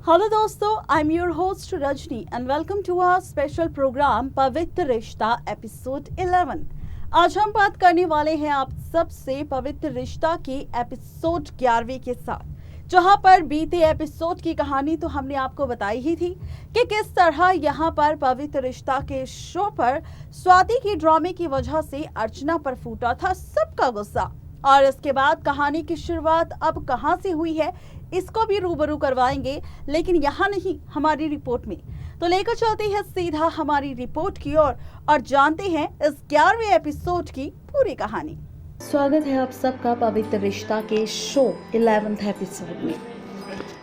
Hello दोस्तों, I am your host Rajni and welcome to our special program Pavitra Rishta episode 11। आज हम बात करने वाले हैं आप सबसे पवित्र रिश्ता के एपिसोड 11वें के साथ, जहां पर बीते एपिसोड की कहानी तो हमने आपको बताई ही थी कि किस तरह यहां पर पवित्र रिश्ता के शो पर स्वाति की ड्रामे की वजह से अर्चना पर फूटा था सबका गुस्सा। और इसके बाद कहानी की शुरुआत अब कहां से हुई है इसको भी रूबरू करवाएंगे, लेकिन यहाँ नहीं, हमारी रिपोर्ट में। तो लेकर चलते हैं सीधा हमारी रिपोर्ट की ओर और जानते हैं इस 11वें एपिसोड की पूरी कहानी। स्वागत है आप सबका पवित्र रिश्ता के शो 11th एपिसोड में।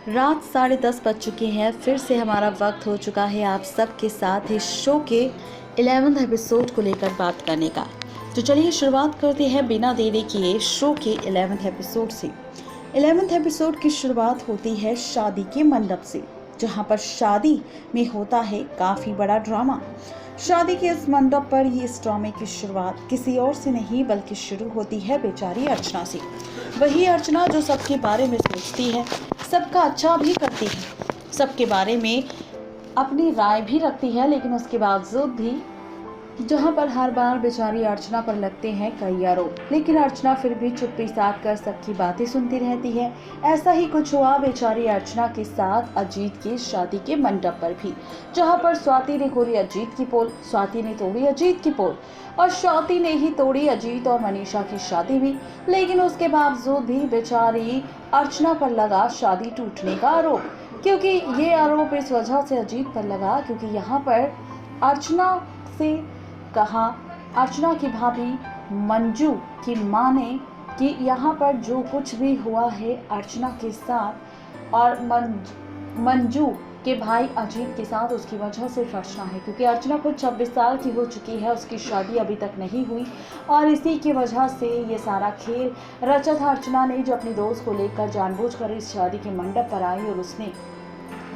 रात 10:30 बज चुके हैं। फिर से हमारा वक्त हो चुका है आप सबके साथ इस शो के 11th एपिसोड को लेकर बात करने का। तो चलिए शुरुआत करते हैं बिना देरी किए शो के 11th एपिसोड से। 11th एपिसोड की शुरुआत होती है शादी के मंडप से, जहां पर शादी में होता है काफ़ी बड़ा ड्रामा। शादी के इस मंडप पर ही इस ड्रामे की शुरुआत किसी और से नहीं बल्कि शुरू होती है बेचारी अर्चना से। वही अर्चना जो सबके बारे में सोचती है, सबका अच्छा भी करती है, सबके बारे में अपनी राय भी रखती है, लेकिन उसके बावजूद भी जहाँ पर हर बार बेचारी अर्चना पर लगते हैं कई आरोप, लेकिन अर्चना फिर भी चुप्पी साध कर सबकी बातें सुनती रहती है। ऐसा ही कुछ हुआ बेचारी अर्चना के साथ अजीत की शादी के मंडप पर भी, जहाँ पर स्वाति ने खोली अजीत की पोल, स्वाति ने तोड़ी अजीत की पोल और स्वाति ने ही तोड़ी अजीत और मनीषा की शादी भी। लेकिन उसके बावजूद भी बेचारी अर्चना पर लगा शादी टूटने का आरोप, क्योंकि ये आरोप इस वजह से अजीत पर लगा क्योंकि यहाँ पर अर्चना से कहा, अर्चना की भाभी मंजू की मां ने कि यहाँ पर जो कुछ भी हुआ है अर्चना के साथ और मंजू के भाई अजीत के साथ, उसकी वजह सिर्फ अर्चना है, क्योंकि अर्चना खुद 26 साल की हो चुकी है, उसकी शादी अभी तक नहीं हुई और इसी की वजह से ये सारा खेल रचा था अर्चना ने, जो अपनी दोस्त को लेकर जानबूझकर इस शादी के मंडप पर आई और उसने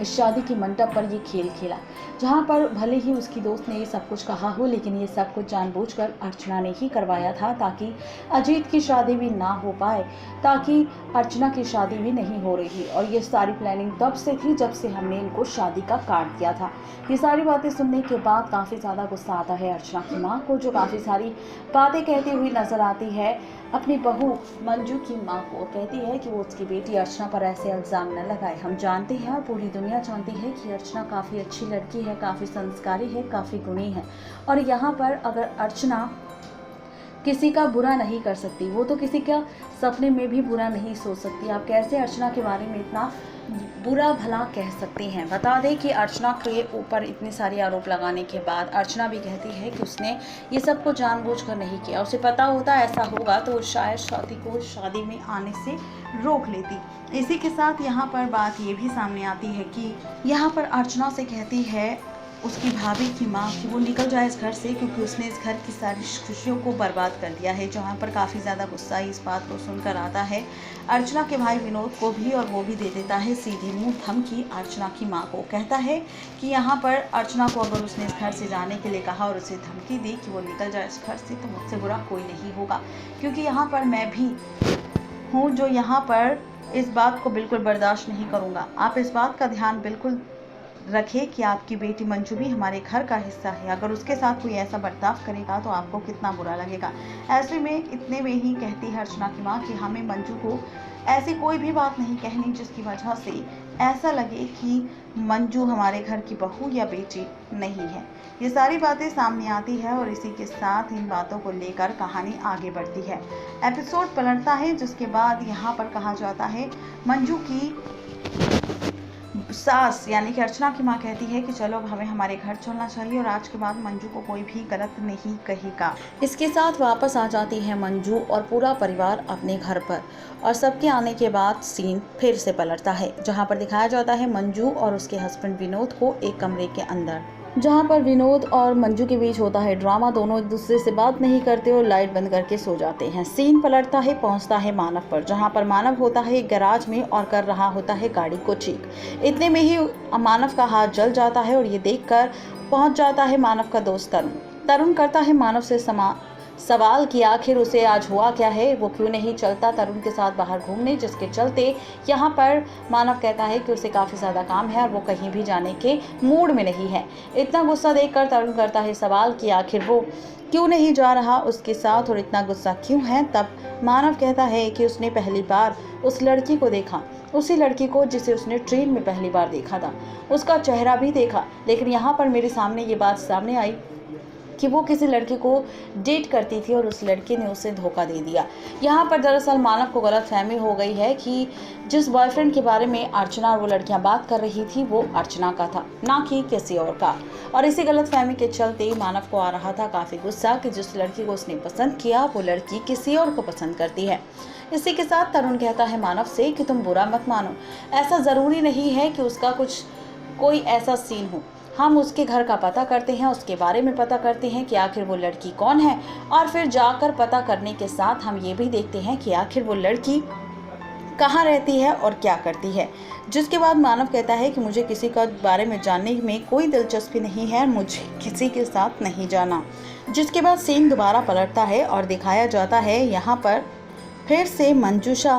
इस शादी के मंडप पर ये खेल खेला, जहाँ पर भले ही उसकी दोस्त ने ये सब कुछ कहा हो, लेकिन ये सब कुछ जानबूझकर अर्चना ने ही करवाया था ताकि अजीत की शादी भी ना हो पाए, ताकि अर्चना की शादी भी नहीं हो रही। और ये सारी प्लानिंग तब से थी जब से हमने इनको शादी का काट दिया था। ये सारी बातें सुनने के बाद काफ़ी ज़्यादा गुस्सा आता है अर्चना की माँ को, जो काफ़ी सारी बातें कहती हुई नजर आती है अपनी बहू मंजू की माँ को। कहती है कि वो उसकी बेटी अर्चना पर ऐसे इल्ज़ाम न लगाए। हम जानते हैं और पूरी दुनिया जानती है कि अर्चना काफ़ी अच्छी लड़की है, काफ़ी संस्कारी है, काफ़ी गुणी है, और यहाँ पर अगर अर्चना किसी का बुरा नहीं कर सकती, वो तो किसी का सपने में भी बुरा नहीं सोच सकती। आप कैसे अर्चना के बारे में इतना बुरा भला कह सकती हैं। बता दें कि अर्चना के ऊपर इतने सारे आरोप लगाने के बाद अर्चना भी कहती है कि उसने ये सब को जानबूझकर नहीं किया। उसे पता होता ऐसा होगा तो वो शायद स्वाति को शादी में आने से रोक लेती। इसी के साथ यहाँ पर बात ये भी सामने आती है कि यहाँ पर अर्चना से कहती है उसकी भाभी की माँ कि वो निकल जाए इस घर से, क्योंकि उसने इस घर की सारी खुशियों को बर्बाद कर दिया है। जहाँ पर काफ़ी ज़्यादा गुस्सा इस बात को सुनकर आता है अर्चना के भाई विनोद को भी, और वो भी दे देता है सीधी मुंह धमकी अर्चना की माँ को। कहता है कि यहाँ पर अर्चना को अगर उसने इस घर से जाने के लिए कहा और उसे धमकी दी कि वो निकल जाए इस घर से, तो मुझसे बुरा कोई नहीं होगा, क्योंकि यहाँ पर मैं भी हूँ जो यहाँ पर इस बात को बिल्कुल बर्दाश्त नहीं करूँगा। आप इस बात का ध्यान बिल्कुल रखें कि आपकी बेटी मंजू भी हमारे घर का हिस्सा है। अगर उसके साथ कोई ऐसा बर्ताव करेगा तो आपको कितना बुरा लगेगा। ऐसे में इतने में ही कहती है अर्चना की माँ कि हमें मंजू को ऐसी कोई भी बात नहीं कहनी जिसकी वजह से ऐसा लगे कि मंजू हमारे घर की बहू या बेटी नहीं है। ये सारी बातें सामने आती है और इसी के साथ इन बातों को लेकर कहानी आगे बढ़ती है। एपिसोड पलटता है, जिसके बाद यहाँ पर कहा जाता है मंजू की सास यानी कि अर्चना की माँ कहती है कि चलो अब हमें हमारे घर चलना चाहिए और आज के बाद मंजू को कोई भी गलत नहीं कहेगा। इसके साथ वापस आ जाती है मंजू और पूरा परिवार अपने घर पर, और सबके आने के बाद सीन फिर से पलटता है, जहाँ पर दिखाया जाता है मंजू और उसके हस्बैंड विनोद को एक कमरे के अंदर, जहाँ पर विनोद और मंजू के बीच होता है ड्रामा। दोनों एक दूसरे से बात नहीं करते और लाइट बंद करके सो जाते हैं। सीन पलटता है, पहुँचता है मानव पर, जहाँ पर मानव होता है गैराज में और कर रहा होता है गाड़ी को ठीक। इतने में ही मानव का हाथ जल जाता है और ये देखकर पहुँच जाता है मानव का दोस्त तरुण। तरुण करता है मानव से सवाल कि आखिर उसे आज हुआ क्या है, वो क्यों नहीं चलता तरुण के साथ बाहर घूमने, जिसके चलते यहाँ पर मानव कहता है कि उसे काफ़ी ज़्यादा काम है और वो कहीं भी जाने के मूड में नहीं है। इतना गुस्सा देखकर तरुण करता है सवाल कि आखिर वो क्यों नहीं जा रहा उसके साथ और इतना गुस्सा क्यों है। तब मानव कहता है कि उसने पहली बार उस लड़की को देखा, उसी लड़की को जिसे उसने ट्रेन में पहली बार देखा था, उसका चेहरा भी देखा, लेकिन यहाँ पर मेरे सामने ये बात सामने आई कि वो किसी लड़के को डेट करती थी और उस लड़के ने उसे धोखा दे दिया। यहाँ पर दरअसल मानव को गलतफहमी हो गई है कि जिस बॉयफ्रेंड के बारे में अर्चना और वो लड़कियां बात कर रही थी वो अर्चना का था, ना कि किसी और का। और इसी गलतफहमी के चलते मानव को आ रहा था काफ़ी गुस्सा कि जिस लड़की को उसने पसंद किया वो लड़की किसी और को पसंद करती है। इसी के साथ तरुण कहता है मानव से कि तुम बुरा मत मानो, ऐसा ज़रूरी नहीं है कि उसका कोई ऐसा सीन हो। हम उसके घर का पता करते हैं, उसके बारे में पता करते हैं कि आखिर वो लड़की कौन है, और फिर जाकर पता करने के साथ हम ये भी देखते हैं कि आखिर वो लड़की कहाँ रहती है और क्या करती है। जिसके बाद मानव कहता है कि मुझे किसी का बारे में जानने में कोई दिलचस्पी नहीं है, मुझे किसी के साथ नहीं जाना। जिसके बाद सीन दोबारा पलटता है और दिखाया जाता है यहाँ पर फिर से मंजूषा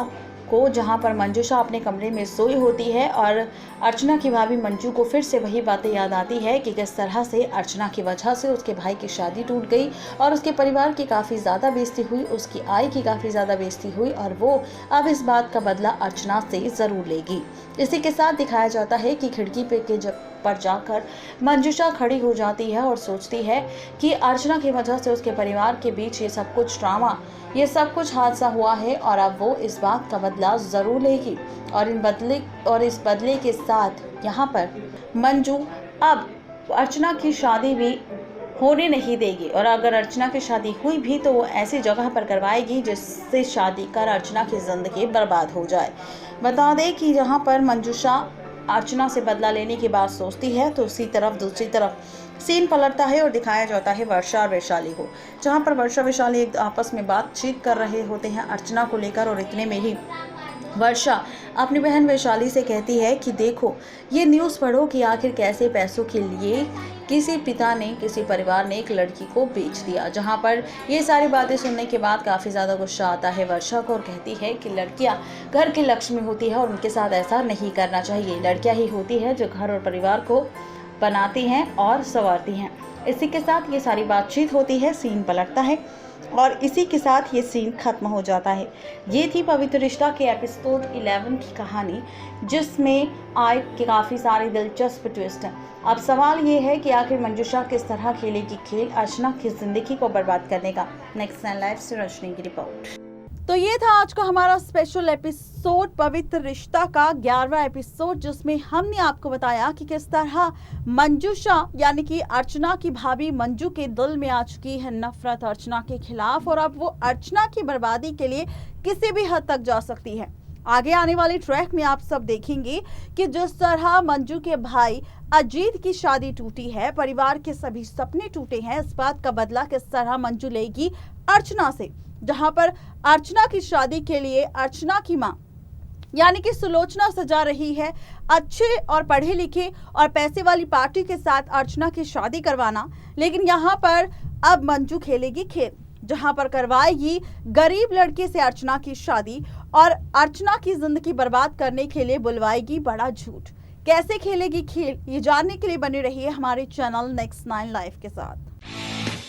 को, जहाँ पर मंजूषा अपने कमरे में सोई होती है और अर्चना की भाभी मंजू को फिर से वही बातें याद आती है कि किस तरह से अर्चना की वजह से उसके भाई की शादी टूट गई और उसके परिवार की काफ़ी ज़्यादा बेइज्जती हुई, उसकी आय की काफ़ी ज़्यादा बेइज्जती हुई और वो अब इस बात का बदला अर्चना से ज़रूर लेगी। इसी के साथ दिखाया जाता है कि खिड़की पर जाकर मंजूषा खड़ी हो जाती है और सोचती है कि अर्चना की वजह से उसके परिवार के बीच ये सब कुछ ड्रामा, ये सब कुछ हादसा हुआ है और अब वो इस बात का बदला ज़रूर लेगी। और इस बदले के साथ यहाँ पर मंजू अब अर्चना की शादी भी होने नहीं देगी, और अगर अर्चना की शादी हुई भी तो वो ऐसी जगह पर करवाएगी जिससे शादी कर अर्चना की ज़िंदगी बर्बाद हो जाए। बता दें कि यहाँ पर मंजूषा अर्चना से बदला लेने की बात सोचती है तो उसी तरफ दूसरी तरफ सीन पलटता है और दिखाया जाता है वर्षा और वैशाली को, जहाँ पर वर्षा वैशाली एक आपस में बातचीत कर रहे होते हैं अर्चना को लेकर। और इतने में ही वर्षा अपनी बहन वैशाली से कहती है कि देखो ये न्यूज़ पढ़ो कि आखिर कैसे पैसों के लिए किसी पिता ने, किसी परिवार ने एक लड़की को बेच दिया। जहां पर ये सारी बातें सुनने के बाद काफ़ी ज़्यादा गुस्सा आता है वर्षा को और कहती है कि लड़कियां घर की लक्ष्मी होती है और उनके साथ ऐसा नहीं करना चाहिए। लड़कियां ही होती है जो घर और परिवार को बनाती हैं और संवारती हैं। इसी के साथ ये सारी बातचीत होती है, सीन पलटता है और इसी के साथ ये सीन खत्म हो जाता है। ये थी पवित्र रिश्ता के एपिसोड 11 की कहानी, जिसमें आए के काफ़ी सारे दिलचस्प ट्विस्ट हैं। अब सवाल ये है कि आखिर मंजूषा किस तरह खेलेगी खेल अर्चना की ज़िंदगी को बर्बाद करने का। नेक्स्ट 9 लाइव से रजनी की रिपोर्ट। तो ये था आज का हमारा स्पेशल एपिसोड पवित्र रिश्ता का 11वां एपिसोड, जिसमें हमने आपको बताया कि किस तरह मंजूषा यानी कि अर्चना की भाभी मंजू के दिल में आ चुकी है नफरत अर्चना के खिलाफ, और अब वो अर्चना की बर्बादी के लिए किसी भी हद तक जा सकती है। आगे आने वाले ट्रैक में आप सब देखेंगे कि जिस तरह मंजू के भाई अजीत की शादी टूटी है, परिवार के सभी सपने टूटे हैं, इस बात का बदला किस तरह मंजू लेगी अर्चना से। जहां पर अर्चना की शादी के लिए अर्चना की मां यानी कि सुलोचना सजा रही है अच्छे और पढ़े लिखे और पैसे वाली पार्टी के साथ अर्चना की शादी करवाना, लेकिन यहाँ पर अब मंजू खेलेगी खेल, जहां पर करवाएगी गरीब लड़के से अर्चना की शादी और अर्चना की जिंदगी बर्बाद करने के लिए बुलवाएगी बड़ा झूठ। कैसे खेलेगी खेल, ये जानने के लिए बने रहिए हमारे चैनल नेक्स्ट 9 लाइव के साथ।